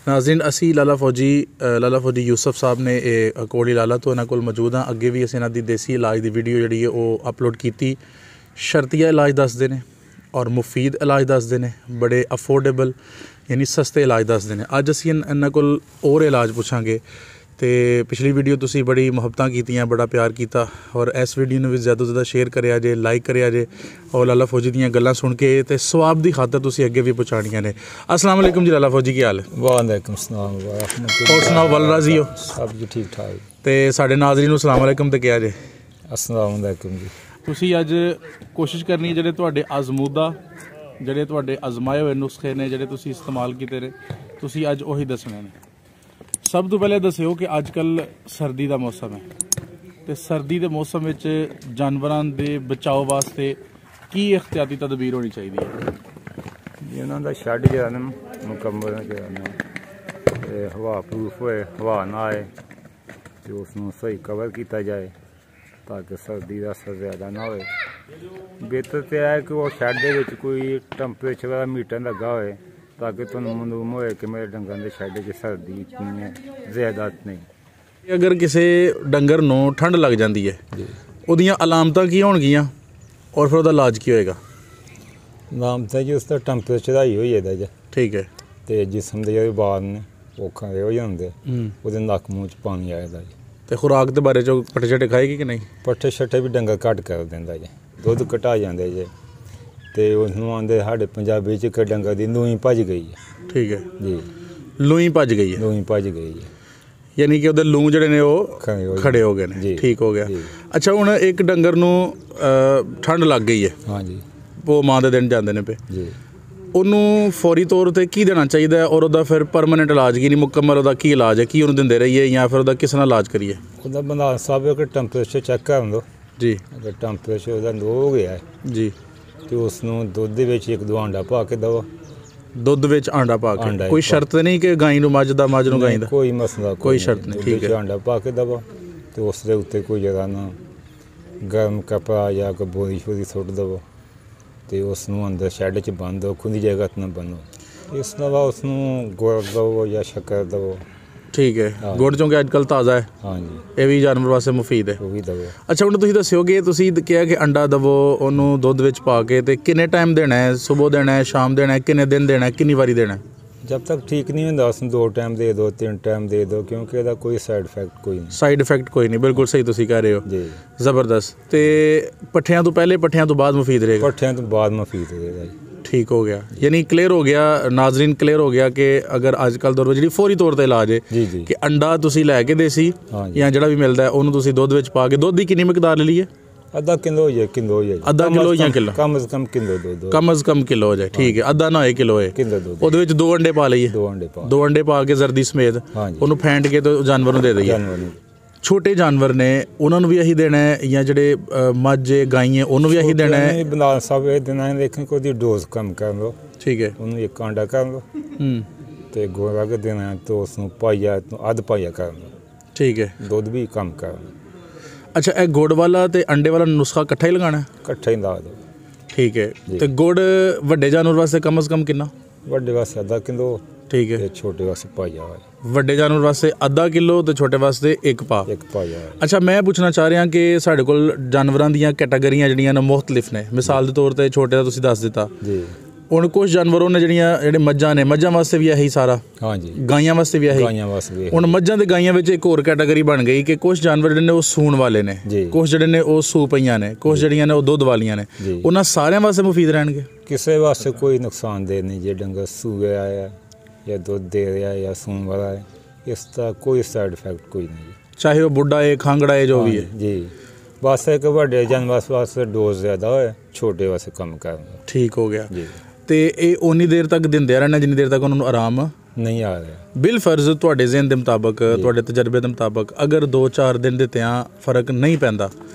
नाज़रीन असी लाला फौजी यूसुफ साहब ने कोड़ी लाला तो इन्होंने कोल मौजूद हाँ। अगे भी अस इन्हों की देसी इलाज की वीडियो जी अपलोड की। शर्तिया इलाज दसते हैं और मुफीद इलाज दसते हैं, बड़े अफोर्डेबल यानी सस्ते इलाज दसते हैं। अज असी इन्होंने कोल और इलाज पूछांगे। तो पिछली वीडियो तुसी बड़ी मुहब्बतां कीतियां, बड़ा प्यार किया और इस वीडियो में भी ज़्यादा तो ज़्यादा शेयर करिया जे, लाइक करिया जे और लाला फौजी दीयां गल्लां सुन के तो सवाब की खातर तुसी अगे भी पहुँचाणियां ने। अस्सलाम वालेकुम जी लाला फौजी, की हाल है? वालेकुम सलाम व रहमतुल्लाह। और सुनाओ, वल राजी हो? सब जी ठीक ठाक। तो साढ़े नाज़रीन नूं अस्सलाम वालेकुम तो क्या जे? अस्सलाम वालेकुम जी। तुसी अज कोशिश करनी जिहड़े तुहाडे आजमूदा जिहड़े तुहाडे आजमाए हुए नुस्खे ने जिहड़े तुसी इस्तेमाल कीते ने, तुसी अज उही दसने ने। सब तो पहले दस्यो कि अजकल सर्दी का मौसम है, तो सर्दी के मौसम में जानवरों के बचाव वास्ते की एहतियाती तदबीर होनी चाहिए? जी उन्होंने शैड जो है मुकम्मल हवा प्रूफ होए, हवा ना आए तो उसमें सही कवर किया जाए ताकि सर्दी का असर ज़्यादा ना हो। बेहतर तो है कि वो शैड के कोई टैंपरेचर वाला मीटर लगा हो ताकि तुहानूं मालूम होए कि मेरे डंगर के शैड च सर्दी इतनी है, ज़्यादा नहीं। अगर किसी डंगर नूं ठंड लग जाती है, उहदियां अलामतां की होणगियां और फिर उहदा इलाज की होएगा? अलामतां जी उसका टैंपरेचर हाई हो जाता जी, ठीक है, तो जिसम के जो बाल ने वो खरे हो जाते, वो नक मूँह च पानी आ जाता जी। तो खुराक के बारे चो पट्ठे शट्ठे खाएगी कि नहीं? पट्ठे शट्ठे भी डंगर घट कर देंदा जी, दुध घटा जाते जी। तो उसनूं आंदे साढ़े पंजाबी च कि डंगर की लूई भज गई है। ठीक है जी, लूई भज गई है, लूई भज गई है यानी कि उहदे लूं जिहड़े ने वो खड़े हो गए ने। ठीक हो गया। अच्छा हुण एक डंगर नूं ठंड लग गई है, हाँ जी, वो मां दे दिन जांदे ने पे जी, ਉਹਨੂੰ फौरी तौर पर की देना चाहिए और ਉਹਦਾ फिर परमानेंट इलाज की नहीं मुकम्मल ਉਹਦਾ की इलाज है, की ਉਹਨੂੰ ਦਿੰਦੇ रहिए या फिर ਉਹਦਾ किस ਨਾਲ इलाज करिए? ਉਹਦਾ ਬੰਦਾ ਸਾਹਿਬ ਕਿ ਟੈਂਪਰੇਚਰ ਚੈੱਕ ਕਰਨ ਦਿਓ जी। ਅਗਰ ਟੈਂਪਰੇਚਰ ਉਹਦਾ ਲੋ ਹੋ ਗਿਆ जी, ਤੇ ਉਸ ਨੂੰ ਦੁੱਧ ਦੇ ਵਿੱਚ ਇੱਕ ਦੋ ਆਂਡਾ ਪਾ ਕੇ ਦਿਓ। ਦੁੱਧ ਵਿੱਚ ਆਂਡਾ ਪਾ ਕੇ? ਕੋਈ ਸ਼ਰਤ ਨਹੀਂ ਕਿ ਗਾਂ ਨੂੰ ਮੱਝ ਦਾ, ਮੱਝ ਨੂੰ ਗਾਂ ਦਾ? ਕੋਈ ਮਸਲਾ ਕੋਈ ਸ਼ਰਤ ਨਹੀਂ। ਠੀਕ ਹੈ, ਆਂਡਾ ਪਾ ਕੇ ਦਿਓ ਤੇ ਉਸ ਦੇ ਉੱਤੇ ਕੋਈ ਜਗ੍ਹਾ ਨਾ ਗਰਮ ਕਪੜਾ ਜਾਂ ਕੋਈ ਬੋਰੀ ਸ਼ੋਰੀ ਸੁੱਟ ਦਿਓ ਤੇ ਉਸ ਨੂੰ ਅੰਦਰ ਸ਼ੈੱਡ 'ਚ ਬੰਨ ਦਿਓ, ਖੁੱਲੀ ਜਗ੍ਹਾ 'ਤੇ ਨਾ ਬੰਨੋ। ਇਸ ਤੋਂ ਬਾਅਦ ਉਸ ਨੂੰ ਗੁੜ ਦਿਓ ਜਾਂ ਸ਼ੱਕਰ ਦਿਓ। ठीक है, गुड़ चूँकि अजकल ताज़ा है, हाँ जी, ये भी जानवर वास्ते मुफीद है। वो भी दवो। अच्छा हुण तुसीं दस्सिओ कि तुसीं कहा कि अंडा दवो ਉਹਨੂੰ ਦੁੱਧ ਵਿੱਚ पा के ते किन्ने टाइम देना है? सुबह देना है, शाम देना है, किन्ने दिन देना है, किन्नी बारी देना है? जब तक ठीक नहीं होता उसमें 2 टाइम दे दो, 3 टाइम दे दो, क्योंकि ਇਹਦਾ ਕੋਈ ਸਾਈਡ ਇਫੈਕਟ ਕੋਈ ਨਹੀਂ। साइड इफेक्ट कोई नहीं, बिल्कुल सही तुसीं कह रहे हो जी। ज़बरदस्त। तो पट्ठियां तो पहले पट्ठियां तो बाद मुफीद रहेगा? पट्ठियां तो बाद मुफीद रहेगा जी। ठीक हो गया, यानी क्लियर हो गया नाजरीन, क्लियर हो गया कि अगर अजकल दौर जी फौरी तौर पर इलाज है जी जी कि अंडा तुसीं लैके देसी या जिहड़ा भी मिलता है उन्होंने तुसीं दुध विच पा के, दुध की कितनी मकदार ले लीए? आधा किलो हो जाए, किलो हो जाए, आधा किलो या किलो? कम से कम किलो दूध, कम से कम किलो हो जाए। ठीक है, आधा ना होए किलो है, किलो दूध। ਉਹਦੇ ਵਿੱਚ 2 अंडे पा ਲਈਏ? 2 अंडे पा, 2 अंडे पा के जर्दी समेत ਉਹਨੂੰ ਫੈਂਟ ਕੇ ਤੇ ਜਾਨਵਰ ਨੂੰ ਦੇ ਦਈਏ। छोटे जानवर ने उन्होंने भी यही देना है या ਜਿਹੜੇ ਮੱਝ ਗਾਈਆਂ ਉਹਨੂੰ ਵੀ यही देना है? बना सब ये देना है, लेकिन कोई डोज कम कर लो। ठीक है, ਉਹਨੂੰ ਇੱਕ ਆਂਡਾ ਕਰ ਲਓ ਤੇ ਗੁੜ ਲਾ ਕੇ ਦੇਣਾ ਹੈ तो उसਨੂੰ ਪਾਈਆ ਅੱਧ ਪਾਈਆ ਕਰ ਲਓ। ठीक है, ਦੁੱਧ ਵੀ ਕਮ ਕਰ ਲਓ। अच्छा ਇਹ ਗੁੜ ਵਾਲਾ ਤੇ ਅੰਡੇ ਵਾਲਾ ਨੁਸਖਾ ਇਕੱਠਾ ਹੀ ਲਗਾਉਣਾ? ਇਕੱਠਾ ਹੀ ਲਾ ਦਿਓ। ठीक है, ਤੇ ਗੁੜ ਵੱਡੇ ਜਾਨਵਰ ਵਾਸਤੇ ਕਮ ਸੇ ਕਮ ਕਿੰਨਾ? ਵੱਡੇ ਵਾਸਤੇ ਅੱਧਾ ਕਿਲੋ ठीक है, ਤੇ ਛੋਟੇ ਵਾਸਤੇ ਪਾਈਆ ਹੋਏ। ਵੱਡੇ ਜਾਨਵਰ ਵਾਸਤੇ ਅੱਧਾ ਕਿਲੋ ਤੇ ਛੋਟੇ ਵਾਸਤੇ 1 ਪਾ। ਇੱਕ ਪਾਈਆ ਹੋਏ। ਅੱਛਾ ਮੈਂ ਪੁੱਛਣਾ ਚਾਹ ਰਿਹਾ ਕਿ ਸਾਡੇ ਕੋਲ ਜਾਨਵਰਾਂ ਦੀਆਂ ਕੈਟਾਗਰੀਆਂ ਜਿਹੜੀਆਂ ਨੇ ਮੁਖਤਲਿਫ ਨੇ। ਮਿਸਾਲ ਦੇ ਤੌਰ ਤੇ ਛੋਟੇ ਦਾ ਤੁਸੀਂ ਦੱਸ ਦਿੱਤਾ, ਜੀ। ਹੁਣ ਕੁਝ ਜਾਨਵਰ ਨੇ ਜਿਹੜੇ ਮੱਝਾਂ ਨੇ, ਮੱਝਾਂ ਵਾਸਤੇ ਵੀ ਇਹੀ ਸਾਰਾ? हाँ जी, ਗਾਈਆਂ ਵਾਸਤੇ ਵੀ ਇਹੀ? ਗਾਈਆਂ ਵਾਸਤੇ ਵੀ। ਹੁਣ ਮੱਝਾਂ ਤੇ ਗਾਈਆਂ ਵਿੱਚ ਇੱਕ ਹੋਰ ਕੈਟਾਗਰੀ ਬਣ ਗਈ ਕਿ ਕੁਝ ਜਾਨਵਰ ਜਿਹੜੇ ਨੇ ਉਹ ਸੂਣ ਵਾਲੇ ਨੇ, ਕੁਝ ਜਿਹੜੇ ਨੇ ਉਹ ਸੂ ਪਈਆਂ ਨੇ, ਕੁਝ ਜਿਹੜੀਆਂ ਨੇ ਉਹ ਦੁੱਧ ਵਾਲੀਆਂ ਨੇ। ਉਹਨਾਂ ਸਾਰਿਆਂ ਵਾਸਤੇ ਮੁਫੀਦ ਰਹਿਣਗੇ? ਕਿਸੇ ਵਾਸਤੇ ਕੋਈ ਨੁਕਸਾਨਦੇਹ ਨਹੀਂ। ਜੇ ਡੰਗਰ ਸੂਏ ਆਇਆ ਜਾਂ ਦੁੱਧ ਦੇ ਰਿਹਾ ਜਾਂ ਸੂਣ ਵਾਲਾ ਹੈ, ਇਸ ਦਾ ਕੋਈ ਸਾਈਡ ਇਫੈਕਟ ਕੋਈ ਨਹੀਂ। ਚਾਹੇ ਉਹ ਬੁੱਢਾ ਹੈ, ਖਾਂਗੜਾ ਹੈ, ਜੋ ਵੀ ਹੈ? ਜੀ, ਬਸ ਇੱਕ ਵੱਡੇ ਜਾਨਵਰ ਵਾਸਤੇ ਡੋਜ਼ ਜ਼ਿਆਦਾ ਹੋਏ, ਛੋਟੇ ਵਾਸਤੇ ਕਮ ਕਰਨਾ। ਠੀਕ ਹੋ ਗਿਆ ਜੀ। ਤੇ ਇਹ ਉਨੀ ਦੇਰ ਤੱਕ ਦਿੰਦੇ ਰਹਿਣਾ ਜਿੰਨੀ ਦੇਰ ਤੱਕ ਉਹਨਾਂ ਨੂੰ ਆਰਾਮ ਨਹੀਂ ਆ ਰਿਹਾ। ਬਿਲ ਫਰਜ਼ ਤੁਹਾਡੇ ਜ਼ਿਹਨ ਦੇ ਮੁਤਾਬਕ, ਤੁਹਾਡੇ ਤਜਰਬੇ ਦੇ ਮੁਤਾਬਕ ਅਗਰ 2-4 ਦਿਨ ਦੇ ਤਿਆਂ ਫਰਕ ਨਹੀਂ ਪੈਂਦਾ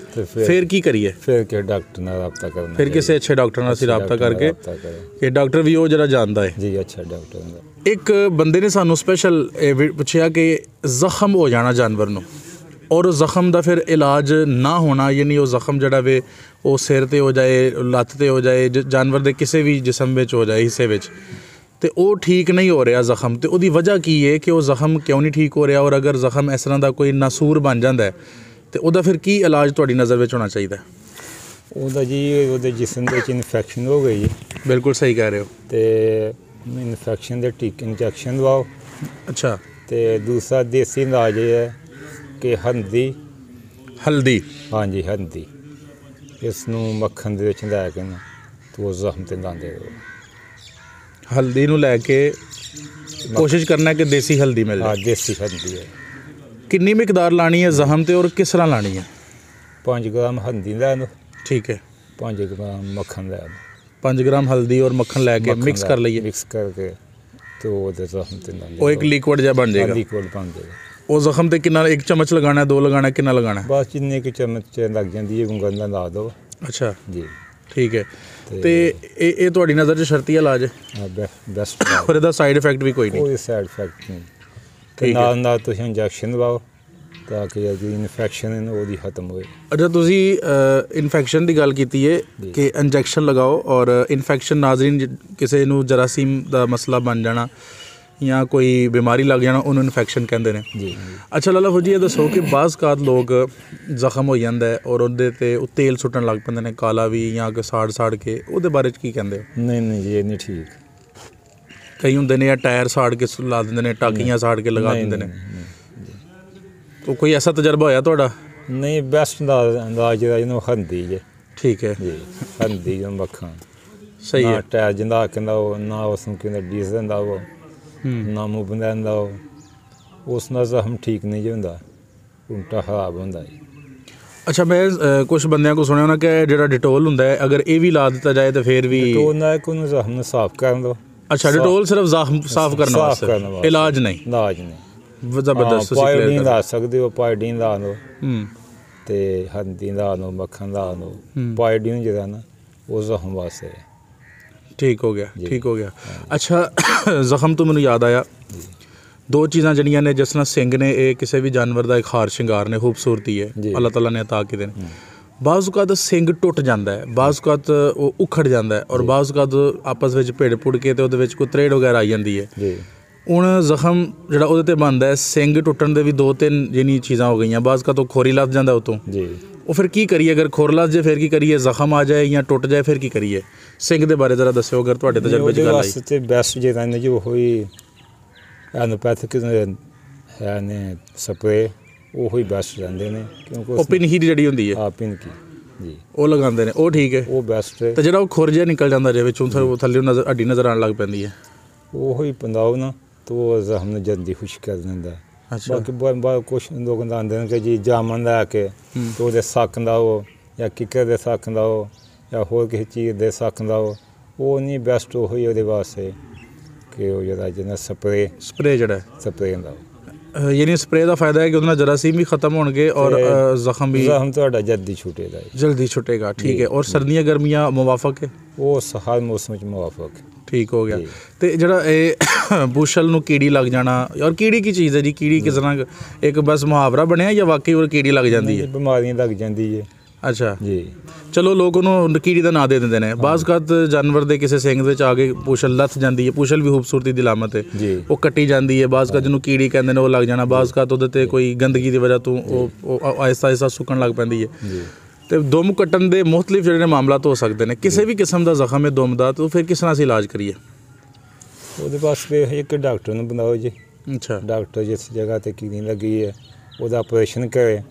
ਫਿਰ ਕੀ ਕਰੀਏ? ਫਿਰ ਕਿ ਡਾਕਟਰ ਨਾਲ ਰਾਬਤਾ ਕਰਨਾ। ਫਿਰ ਕਿਸੇ ਅੱਛੇ ਡਾਕਟਰ ਨਾਲ ਅਸੀਂ ਰਾਬਤਾ ਕਰਕੇ ਕਿ ਡਾਕਟਰ ਵੀ ਉਹ ਜਿਹੜਾ ਜਾਣਦਾ ਹੈ। ਜੀ, ਅੱਛਾ ਡਾਕਟਰ ਹੁੰਦਾ। ਇੱਕ ਬੰਦੇ ਨੇ ਸਾਨੂੰ ਸਪੈਸ਼ਲ ਪੁੱਛਿਆ ਕਿ ਜ਼ਖਮ ਹੋ ਜਾਣਾ ਜਾਨਵਰ ਨੂੰ और जख्म का फिर इलाज ना होना, यानी वो जख्म जड़ा वे वो सिर ते हो जाए, लत्त ते हो जाए, जानवर के किसी भी जिसम में हो जाए, हिस्से में, ਤੇ ਉਹ ਠੀਕ ਨਹੀਂ ਹੋ ਰਿਹਾ ਜ਼ਖਮ, ਤੇ ਉਹਦੀ ਵਜ੍ਹਾ ਕੀ ਹੈ ਕਿ ਉਹ ਜ਼ਖਮ ਕਿਉਂ ਨਹੀਂ ਠੀਕ ਹੋ ਰਿਹਾ? ਔਰ ਅਗਰ ਜ਼ਖਮ ਇਸ ਤਰ੍ਹਾਂ ਦਾ ਕੋਈ ਨਾਸੂਰ ਬਣ ਜਾਂਦਾ ਹੈ ਤੇ ਉਹਦਾ ਫਿਰ ਕੀ ਇਲਾਜ ਤੁਹਾਡੀ ਨਜ਼ਰ ਵਿੱਚ ਹੋਣਾ ਚਾਹੀਦਾ? ਉਹਦਾ ਜੀ ਉਹਦੇ ਜਿਸਮ ਦੇ ਵਿੱਚ ਇਨਫੈਕਸ਼ਨ ਹੋ ਗਈ ਜੀ। ਬਿਲਕੁਲ ਸਹੀ ਕਹਿ ਰਹੇ ਹੋ। ਤੇ ਇਨਫੈਕਸ਼ਨ ਦੇ ਟੀਕੇ ਇੰਜੈਕਸ਼ਨ ਦਵਾਓ। ਅੱਛਾ। ਤੇ ਦੂਸਰਾ ਦੇਸੀ ਇਲਾਜ ਇਹ ਹੈ ਕਿ ਹਲਦੀ ਹਾਂਜੀ ਹਲਦੀ ਇਸ ਨੂੰ ਮੱਖਣ ਦੇ ਵਿੱਚ ਲੈ ਕੇ ਨਾ ਤੇ ਉਹ ਜ਼ਖਮ 'ਤੇ ਲਾਉਂਦੇ ਰਹੋ। ਹਲਦੀ ਨੂੰ ਲੈ ਕੇ ਕੋਸ਼ਿਸ਼ ਕਰਨਾ ਕਿ ਦੇਸੀ ਹਲਦੀ ਮਿਲ ਜਾਏ। ਹਾਂ ਦੇਸੀ ਹਲਦੀ ਹੈ। ਕਿੰਨੀ ਮਿਕਦਾਰ ਲਾਣੀ ਹੈ ਜ਼ਖਮ ਤੇ ਔਰ ਕਿਸ ਤਰ੍ਹਾਂ ਲਾਣੀ ਹੈ? 5 ਗ੍ਰਾਮ ਹਲਦੀ ਲੈ ਲਓ। ਠੀਕ ਹੈ। 5 ਗ੍ਰਾਮ ਮੱਖਣ ਲੈ ਲਓ। 5 ਗ੍ਰਾਮ ਹਲਦੀ ਔਰ ਮੱਖਣ ਲੈ ਕੇ ਮਿਕਸ ਕਰ ਲਈਏ। ਮਿਕਸ ਕਰਕੇ ਤੇ ਉਹਦੇ ਜ਼ਖਮ 'ਤੇ ਲਾਉਂਦੇ। ਉਹ ਇੱਕ ਲਿਕੁਇਡ ਜਿਹਾ ਬਣ ਜਾਏਗਾ। ਲਿਕੁਇਡ ਬਣ ਜਾਏਗਾ। ਉਹ ਜ਼ਖਮ ਤੇ ਕਿੰਨਾ, 1 ਚਮਚ ਲਗਾਉਣਾ, 2 ਲਗਾਉਣਾ, ਕਿੰਨਾ ਲਗਾਉਣਾ? ਬਸ ਜਿੰਨੇ ਕਿ ਚਮਚ ਲੱਗ ਜਾਂਦੀ ਹੈ ਉਂਗਲ ਨਾਲ ਲਾ ਦਿਓ। ਅੱਛਾ ਜੀ, ਠੀਕ ਹੈ। ਤੇ ਤੇ ਇਹ ਤੁਹਾਡੀ ਨਜ਼ਰ 'ਚ ਸ਼ਰਤੀ ਇਲਾਜ ਹੈ? ਹਾਂ ਬੈਸਟ। ਔਰ ਇਹਦਾ ਸਾਈਡ ਇਫੈਕਟ ਵੀ ਕੋਈ ਨਹੀਂ? ਕੋਈ ਸਾਈਡ ਇਫੈਕਟ ਨਹੀਂ। ਤੇ ਨਾਲ ਤੁਸੀਂ ਇੰਜੈਕਸ਼ਨ ਲਵਾਓ ਤਾਂ ਕਿ ਜਿਹੜੀ ਇਨਫੈਕਸ਼ਨ ਹੈ ਉਹਦੀ ਖਤਮ ਹੋਏ। ਅੱਛਾ, ਤੁਸੀਂ ਇਨਫੈਕਸ਼ਨ ਦੀ ਗੱਲ ਕੀਤੀ ਹੈ ਕਿ ਇੰਜੈਕਸ਼ਨ ਲਗਾਓ ਔਰ ਇਨਫੈਕਸ਼ਨ ਨਾਜ਼ਰੀਨ ਕਿਸੇ ਨੂੰ ਜਰਾਸੀਮ ਦਾ ਮਸਲਾ ਬਣ ਜਾਣਾ ਜਾਂ ਕੋਈ ਬਿਮਾਰੀ ਲੱਗ ਜਾਣਾ ਉਹਨੂੰ ਇਨਫੈਕਸ਼ਨ ਕਹਿੰਦੇ ਨੇ ਜੀ। ਅੱਛਾ ਲਾਲਾ ਫੌਜੀ, ਇਹ ਦੱਸੋ ਕਿ ਬਾਜ਼ ਕਾਤ ਲੋਕ ਜ਼ਖਮ ਹੋ ਜਾਂਦਾ ਹੈ ਔਰ ਉਹਦੇ 'ਤੇ ਉਹ ਤੇਲ ਸੁੱਟਣ ਲੱਗ ਪੈਂਦੇ ਨੇ, ਕਾਲਾ ਵੀ ਜਾਂ ਕਿ ਸਾੜ ਕੇ, ਉਹਦੇ ਬਾਰੇ 'ਚ ਕੀ ਕਹਿੰਦੇ ਹੋ? ਨਹੀਂ ਜੀ, ਇਹ ਨਹੀਂ ਠੀਕ। ਕਈ ਹੁੰਦੇ ਨੇ ਜਾਂ ਟਾਇਰ ਸਾੜ ਕੇ ਲਾ ਦਿੰਦੇ ਨੇ, ਟਾਕੀਆਂ ਸਾੜ ਕੇ ਲਗਾ ਦਿੰਦੇ ਨੇ। ਤਾਂ ਕੋਈ ਐਸਾ ਤਜਰਬਾ ਹੋਇਆ ਤੁਹਾਡਾ? ਨਹੀਂ, ਬੈਸਟ ਅੰਦਾਜ਼ ਜਿਹੜਾ ਇਹਨੂੰ ਹਲਦੀ ਜੇ। ਠੀਕ ਹੈ ਜੀ, ਹਲਦੀ ਜਾਂ ਮੱਖਣ ਸਹੀ ਹੈ। ਟਾਇਰ ਜਿੰਦਾ ਕਹਿੰਦਾ ਉਹ ਨਾ, ਉਸ ਨੂੰ ਕਹਿੰਦਾ ਡੀਜ਼ਲ ਦਿੰਦਾ ਉਹ ਨਾ ਮੂੰਹ ਬੰਦਾ ਉਹ, ਉਸ ਨਾਲ ਜ਼ਖਮ ਠੀਕ ਨਹੀਂ ਜੇ ਹੁੰਦਾ, ਉਲਟਾ ਖਰਾਬ ਹੁੰਦਾ ਜੀ। ਅੱਛਾ, ਮੈਂ ਕੁਛ ਬੰਦਿਆਂ ਕੋਲ ਸੁਣਿਆ ਉਹਨਾਂ ਕਿ ਜਿਹੜਾ ਡਿਟੋਲ ਹੁੰਦਾ ਹੈ ਅਗਰ ਇਹ ਵੀ ਲਾ ਦਿੱਤਾ ਜਾਏ ਤਾਂ ਫਿਰ ਵੀ ਡਿਟੋਲ ਨਾਲ ਉਹਨੂੰ ਜ਼ਖਮ ਨੂੰ ਸਾਫ਼ ਕਰਨ ਦਿਓ। ਅੱਛਾ, ਡਿਟੋਲ ਸਿਰਫ ਜ਼ਖਮ ਸਾਫ਼ ਕਰਨ ਵਾਸਤੇ, ਇਲਾਜ ਨਹੀਂ? ਇਲਾਜ ਨਹੀਂ। ਜ਼ਬਰਦਸਤ। ਪਾਇਓਡੀਨ ਲਾ ਸਕਦੇ ਹੋ, ਪਾਇਓਡੀਨ ਲਾ ਲਓ ਤੇ ਹਲਦੀ ਲਾ ਲਓ, ਮੱਖਣ ਲਾ ਲਓ। ਪਾਇਓਡੀਨ ਜਿਹੜਾ ਨਾ ਉਹ ਜ਼ਖਮ ਵਾਸਤੇ ਠੀਕ ਹੋ ਗਿਆ, ਠੀਕ ਹੋ ਗਿਆ। ਅੱਛਾ, ਜ਼ਖਮ ਤੋਂ ਮੈਨੂੰ ਯਾਦ ਆਇਆ, 2 ਚੀਜ਼ਾਂ ਜਿਹੜੀਆਂ ਨੇ, ਜਿਸ ਤਰ੍ਹਾਂ ਸਿੰਘ ਨੇ, ਇਹ ਕਿਸੇ ਵੀ ਜਾਨਵਰ ਦਾ ਇੱਕ ਹਾਰ ਸ਼ਿੰਗਾਰ ਨੇ, ਖੂਬਸੂਰਤੀ ਹੈ ਅੱਲਾਹ ਤਾਲਾ ਨੇ ਅਤਾ ਕੀਤੇ ਨੇ। ਬਾਜ਼ ਔਕਾਤ ਸਿੰਘ ਟੁੱਟ ਜਾਂਦਾ ਹੈ, ਬਾਜ਼ ਔਕਾਤ ਉਹ ਉਖੜ ਜਾਂਦਾ ਹੈ ਔਰ ਬਾਜ਼ ਔਕਾਤ ਆਪਸ ਵਿੱਚ ਭਿੜ ਪੁੜ ਕੇ ਤੇ ਉਹਦੇ ਵਿੱਚ ਕੋਈ ਤਰੇੜ ਵਗੈਰਾ ਆਈ ਜਾਂਦੀ ਹੈ। ਹੁਣ ਜ਼ਖਮ ਜਿਹੜਾ ਉਹਦੇ 'ਤੇ ਬਣਦਾ ਹੈ, ਸਿੰਘ ਟੁੱਟਣ ਦੇ ਵੀ 2-3 ਜਿਹੜੀਆਂ ਚੀਜ਼ਾਂ ਹੋ ਗਈਆਂ। ਬਾਜ਼ ਔਕਾਤ ਉਹ ਖੋਰੀ ਲੱਥ ਜਾਂਦਾ ਉਤੋਂ, ਉਹ ਫਿਰ ਕੀ ਕਰੀਏ? ਅਗਰ ਖੋਰ ਲੱਥ ਜਾਏ ਫਿਰ ਕੀ ਕਰੀਏ? ਜ਼ਖਮ ਆ ਜਾਏ ਜਾਂ ਟੁੱਟ ਜਾਏ ਫਿਰ ਕੀ ਕਰੀਏ? ਸਿੰਘ ਦੇ ਬਾਰੇ ਜ਼ਰਾ ਦੱਸਿਓ ਅਗਰ ਤੁਹਾਡੇ ਤਜਰਬੇ 'ਚ ਗੱਲ ਆਈ। ਤੇ ਬੈਸਟ ਜਿਹੜਾ ਨੇ ਜੋ ਹੋਈ ਐਲੋਪੈਥਿਕ ਹੈ ਨੇ ਸਪਰੇ, ਉਹ ਹੀ ਬੈਸਟ ਰਹਿੰਦੇ ਨੇ, ਕਿਉਂਕਿ ਉਹ ਪਿਨਕੀ ਜਿਹੜੀ ਹੁੰਦੀ ਹੈ, ਪਿਨਕੀ ਜੀ, ਉਹ ਲਗਾਉਂਦੇ ਨੇ, ਉਹ ਠੀਕ ਹੈ, ਉਹ ਬੈਸਟ ਹੈ। ਤੇ ਜਿਹੜਾ ਉਹ ਖੁਰ ਜਿਹਾ ਨਿਕਲ ਜਾਂਦਾ ਜੇ ਵਿੱਚੋਂ, ਥੱਲੇ ਹੱਡੀ ਨਜ਼ਰ ਆਉਣ ਲੱਗ ਪੈਂਦੀ ਹੈ, ਉਹ ਹੀ ਪੰਦਾਓ ਨਾ, ਤਾਂ ਉਹ ਜ਼ਖਮ ਨੂੰ ਜਲਦੀ ਖੁਸ਼ਕ ਕਰ ਦਿੰਦਾ। ਬਾਕੀ ਬਹੁਤ ਕੁਛ ਲੋਕ ਆਉਂਦੇ ਨੇ ਕਿ ਜੀ ਜਾਮਨ ਲੈ ਕੇ ਤੇ ਉਹਦੇ ਸੱਕ ਦਾ ਉਹ, ਜਾਂ ਕਿੱਕਰ ਦੇ ਸੱਕ ਦਾ ਉਹ, ਜਾਂ ਹੋਰ ਕਿਸੇ ਚੀਜ਼ ਦੇ ਸੱਕ ਦਾ ਉਹ ਨਹੀਂ ਬੈਸਟ। ਉਹ ਹੀ ਉਹਦੇ ਵਾਸਤੇ ਕਿ ਉਹ ਜਿਹੜਾ ਸਪਰੇ ਜਿਹੜਾ ਸਪਰੇ ਹੁੰਦਾ, ਯਾਨੀ ਸਪਰੇ ਦਾ ਫਾਇਦਾ ਹੈ ਕਿ ਉਹਦੇ ਨਾਲ ਜਰਾਸੀਮ ਵੀ ਖਤਮ ਹੋਣਗੇ ਔਰ ਜ਼ਖਮ ਤੁਹਾਡਾ ਜਲਦੀ ਛੁੱਟੇਗਾ। ਠੀਕ ਹੈ। ਔਰ ਸਰਦੀਆਂ ਗਰਮੀਆਂ ਮੁਵਾਫਕ ਹੈ? ਉਹ ਹਰ ਮੌਸਮ 'ਚ ਮੁਵਾਫਕ। ਠੀਕ ਹੋ ਗਿਆ। ਤੇ ਜਿਹੜਾ ਇਹ ਬੂਸ਼ਲ ਨੂੰ ਕੀੜੀ ਲੱਗ ਜਾਣਾ, ਔਰ ਕੀੜੀ ਕੀ ਚੀਜ਼ ਹੈ ਜੀ? ਕੀੜੀ ਕਿਸ ਤਰ੍ਹਾਂ ਇੱਕ ਬਸ ਮੁਹਾਵਰਾ ਬਣਿਆ ਜਾਂ ਵਾਕਈ ਉਹ ਕੀੜੀ ਲੱਗ ਜਾਂਦੀ ਹੈ? ਬਿਮਾਰੀਆਂ ਲੱਗ ਜਾਂਦੀ ਹੈ। ਅੱਛਾ ਜੀ, ਚਲੋ ਲੋਕ ਉਹਨੂੰ ਕੀੜੀ ਦਾ ਨਾਂ ਦੇ ਦਿੰਦੇ ਨੇ। ਬਾਜ਼ ਔਕਾਤ ਜਾਨਵਰ ਦੇ ਕਿਸੇ ਸਿੰਘ ਵਿੱਚ ਆ ਕੇ ਪੂਛਲ ਲੱਥ ਜਾਂਦੀ ਹੈ। ਪੂਛਲ ਵੀ ਖੂਬਸੂਰਤੀ ਦੀ ਅਲਾਮਤ ਹੈ, ਉਹ ਕੱਟੀ ਜਾਂਦੀ ਹੈ। ਬਾਜ਼ ਔਕਾਤ ਜਿਹਨੂੰ ਕੀੜੀ ਕਹਿੰਦੇ ਨੇ ਉਹ ਲੱਗ ਜਾਣਾ। ਬਾਜ਼ ਔਕਾਤ ਉਹਦੇ 'ਤੇ ਕੋਈ ਗੰਦਗੀ ਦੀ ਵਜ੍ਹਾ ਤੋਂ ਉਹ ਆਹਿਸਤਾ ਆਹਿਸਤਾ ਸੁੱਕਣ ਲੱਗ ਪੈਂਦੀ ਹੈ। ਤੇ ਦੁਮ ਕੱਟਣ ਦੇ ਮੁਖਤਲਿਫ ਜਿਹੜੇ ਮਾਮਲਾਤ ਹੋ ਸਕਦੇ ਨੇ। ਕਿਸੇ ਵੀ ਕਿਸਮ ਦਾ ਜ਼ਖਮ ਹੈ ਦੁਮ ਦਾ, ਤਾਂ ਫਿਰ ਕਿਸ ਤਰ੍ਹਾਂ ਅਸੀਂ ਇਲਾਜ ਕਰੀਏ? ਉਹਦੇ ਵਾਸਤੇ ਇੱਕ ਡਾਕਟਰ ਨੂੰ ਬਣਾਓ ਜੀ। ਅੱਛਾ, ਡਾਕਟਰ ਜਿਸ ਜਗ੍ਹਾ 'ਤੇ ਕੀੜੀ ਲੱਗੀ ਹੈ ਉਹਦਾ ਆਪਰੇਸ਼ਨ ਕਰੇ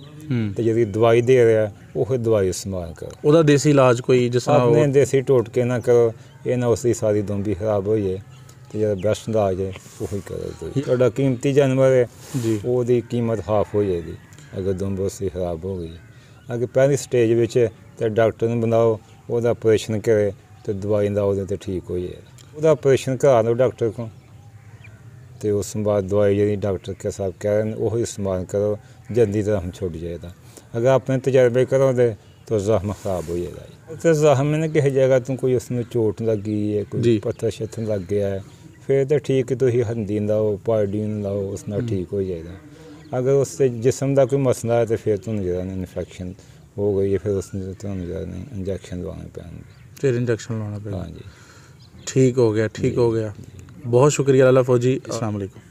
ਤੇ ਜਿਹੜੀ ਦਵਾਈ ਦੇ ਰਿਹਾ ਉਹ ਦਵਾਈ ਇਸਤੇਮਾਲ ਕਰੋ। ਉਹਦਾ ਦੇਸੀ ਇਲਾਜ ਕੋਈ ਜਿਸ ਤਰ੍ਹਾਂ ਆਪਣੇ ਦੇਸੀ ਟੋਟਕੇ ਨਾ ਕਰੋ, ਇਹ ਨਾ ਉਸਦੀ ਸਾਰੀ ਦੁਮ ਵੀ ਖਰਾਬ ਹੋ ਜਾਏ। ਤੇ ਜਿਹੜਾ ਬੈਸਟ ਇਲਾਜ ਹੈ ਉਹੀ ਕਰੋ ਤੁਸੀਂ। ਤੁਹਾਡਾ ਕੀਮਤੀ ਜਾਨਵਰ ਹੈ ਜੀ, ਉਹਦੀ ਕੀਮਤ ਹਾਫ ਹੋ ਜਾਏਗੀ ਅਗਰ ਦੁਮ ਉਸਦੀ ਖਰਾਬ ਹੋ ਗਈ। ਅਗਰ ਪਹਿਲੀ ਸਟੇਜ ਵਿੱਚ ਤਾਂ ਡਾਕਟਰ ਨੂੰ ਬਣਾਓ, ਉਹਦਾ ਆਪਰੇਸ਼ਨ ਕਰੇ ਤੇ ਦਵਾਈ ਦਾ ਉਹਦੇ 'ਤੇ ਠੀਕ ਹੋ ਜਾਏ। ਉਹਦਾ ਆਪਰੇਸ਼ਨ ਕਰਾ ਲਓ ਡਾਕਟਰ ਕੋਲ, ਤੇ ਉਸ ਤੋਂ ਬਾਅਦ ਦਵਾਈ ਜਿਹੜੀ ਡਾਕਟਰ ਕੇ ਸਾਹਿਬ ਕਹਿ ਰਹੇ ਨੇ ਉਹੀ ਇਸਤੇਮਾਲ ਕਰੋ, ਜਲਦੀ ਜ਼ਖਮ ਛੁੱਟ ਜਾਏਗਾ। ਅਗਰ ਆਪਣੇ ਤਜਰਬੇ ਕਰੋਗੇ ਤਾਂ ਜ਼ਖਮ ਖਰਾਬ ਹੋ ਜਾਏਗਾ। ਤੇ ਜ਼ਖਮ ਨੇ ਕਿਸੇ ਜਗ੍ਹਾ ਤੋਂ ਕੋਈ ਉਸਨੂੰ ਚੋਟ ਲੱਗੀ ਹੈ, ਕੋਈ ਪੱਥਰ ਛੱਥਰ ਲੱਗ ਗਿਆ ਹੈ, ਫਿਰ ਤਾਂ ਠੀਕ ਤੁਸੀਂ ਹਲਦੀ ਲਾਓ, ਪਾਇਓਡੀਨ ਲਾਓ, ਉਸ ਨਾਲ ਠੀਕ ਹੋ ਜਾਏਗਾ। ਅਗਰ ਉਸ ਦੇ ਜਿਸਮ ਦਾ ਕੋਈ ਮਸਲਾ ਹੈ ਤਾਂ ਫਿਰ ਤੁਹਾਨੂੰ ਜਿਹੜਾ ਇਨਫੈਕਸ਼ਨ ਹੋ ਗਈ ਹੈ, ਫਿਰ ਉਸ ਨੂੰ ਤੁਹਾਨੂੰ ਜਿਹੜਾ ਇੰਜੈਕਸ਼ਨ ਲਵਾਉਣੇ ਪੈਣਗੇ। ਫਿਰ ਇੰਜੈਕਸ਼ਨ ਲਾਉਣਾ ਪਏਗਾ। ਹਾਂਜੀ, ਠੀਕ ਹੋ ਗਿਆ, ਠੀਕ ਹੋ ਗਿਆ। बहुत शुक्रिया लाला फौजी। अस्सलाम वालेकुम।